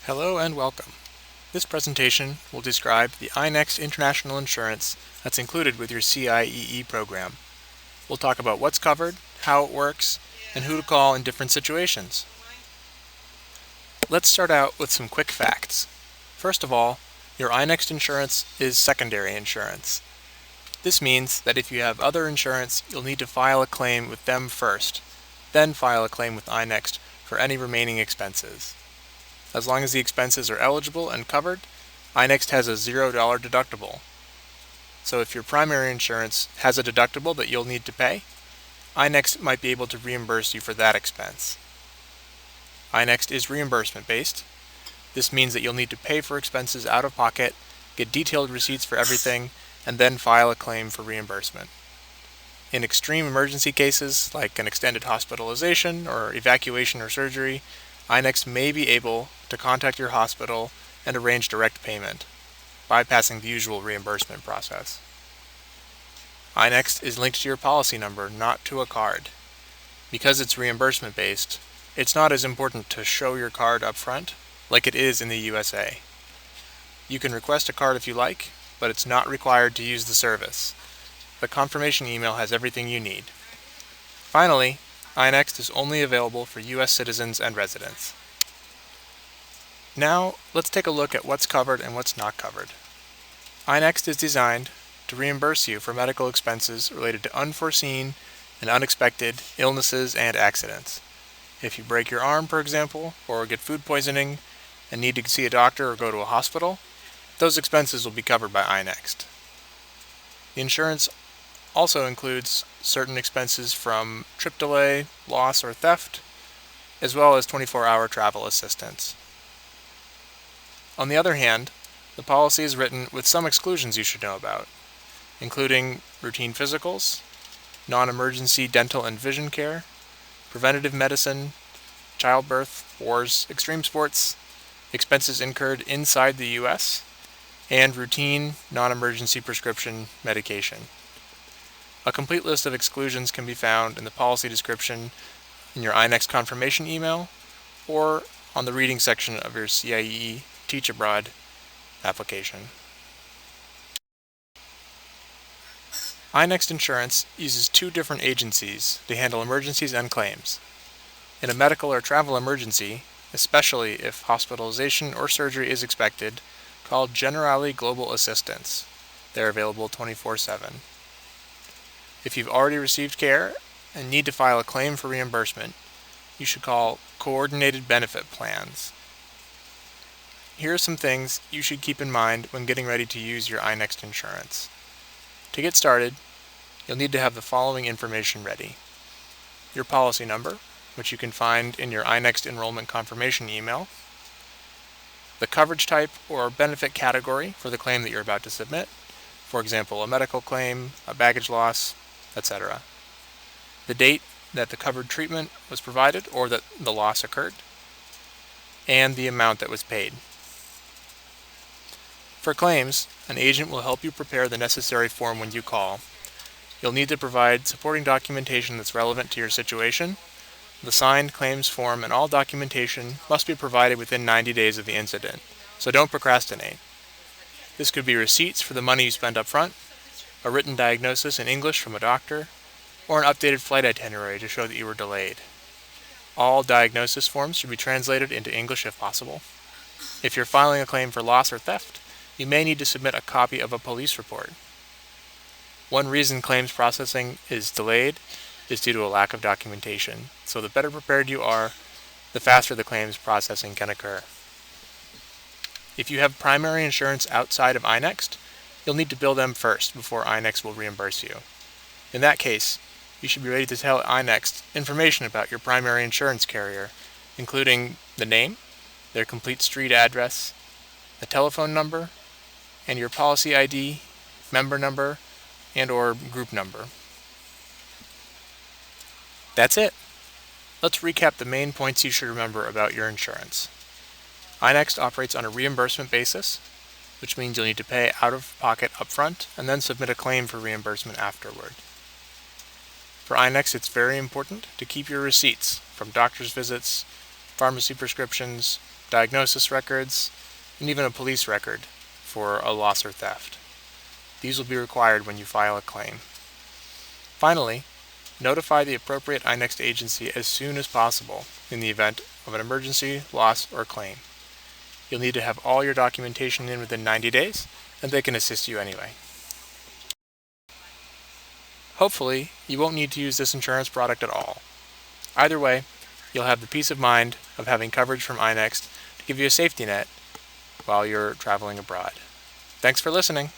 Hello and welcome. This presentation will describe the iNext international insurance that's included with your CIEE program. We'll talk about what's covered, how it works, and who to call in different situations. Let's start out with some quick facts. First of all, your iNext insurance is secondary insurance. This means that if you have other insurance, you'll need to file a claim with them first, then file a claim with iNext for any remaining expenses. As long as the expenses are eligible and covered, iNext has a $0 deductible. So if your primary insurance has a deductible that you'll need to pay, iNext might be able to reimburse you for that expense. iNext is reimbursement based. This means that you'll need to pay for expenses out of pocket, get detailed receipts for everything, and then file a claim for reimbursement. In extreme emergency cases, like an extended hospitalization or evacuation or surgery, iNext may be able to contact your hospital and arrange direct payment, bypassing the usual reimbursement process. iNext is linked to your policy number, not to a card. Because it's reimbursement based, it's not as important to show your card up front like it is in the USA. You can request a card if you like, but it's not required to use the service. The confirmation email has everything you need. Finally, iNext is only available for US citizens and residents. Now, let's take a look at what's covered and what's not covered. iNext is designed to reimburse you for medical expenses related to unforeseen and unexpected illnesses and accidents. If you break your arm, for example, or get food poisoning and need to see a doctor or go to a hospital, those expenses will be covered by iNext. The insurance also includes certain expenses from trip delay, loss, or theft, as well as 24-hour travel assistance. On the other hand, the policy is written with some exclusions you should know about, including routine physicals, non-emergency dental and vision care, preventative medicine, childbirth, wars, extreme sports, expenses incurred inside the US, and routine non-emergency prescription medication. A complete list of exclusions can be found in the policy description in your iNext confirmation email or on the reading section of your CIEE Teach Abroad application. iNext Insurance uses two different agencies to handle emergencies and claims. In a medical or travel emergency, especially if hospitalization or surgery is expected, called Generali Global Assistance. They're available 24/7. If you've already received care and need to file a claim for reimbursement, you should call Coordinated Benefit Plans. Here are some things you should keep in mind when getting ready to use your iNext insurance. To get started, you'll need to have the following information ready: your policy number, which you can find in your iNext enrollment confirmation email, the coverage type or benefit category for the claim that you're about to submit, for example, a medical claim, a baggage loss, etc., the date that the covered treatment was provided or that the loss occurred, and the amount that was paid. For claims, an agent will help you prepare the necessary form when you call. You'll need to provide supporting documentation that's relevant to your situation. The signed claims form and all documentation must be provided within 90 days of the incident, so don't procrastinate. This could be receipts for the money you spent up front, a written diagnosis in English from a doctor, or an updated flight itinerary to show that you were delayed. All diagnosis forms should be translated into English if possible. If you're filing a claim for loss or theft, you may need to submit a copy of a police report. One reason claims processing is delayed is due to a lack of documentation, so the better prepared you are, the faster the claims processing can occur. If you have primary insurance outside of iNext, you'll need to bill them first before iNext will reimburse you. In that case, you should be ready to tell iNext information about your primary insurance carrier, including the name, their complete street address, the telephone number, and your policy ID, member number, and/or group number. That's it. Let's recap the main points you should remember about your insurance. iNext operates on a reimbursement basis, which means you'll need to pay out of pocket upfront and then submit a claim for reimbursement afterward. For iNext, it's very important to keep your receipts from doctor's visits, pharmacy prescriptions, diagnosis records, and even a police record for a loss or theft. These will be required when you file a claim. Finally, notify the appropriate iNext agency as soon as possible in the event of an emergency, loss, or claim. You'll need to have all your documentation in within 90 days, and they can assist you anyway. Hopefully, you won't need to use this insurance product at all. Either way, you'll have the peace of mind of having coverage from iNext to give you a safety net while you're traveling abroad. Thanks for listening.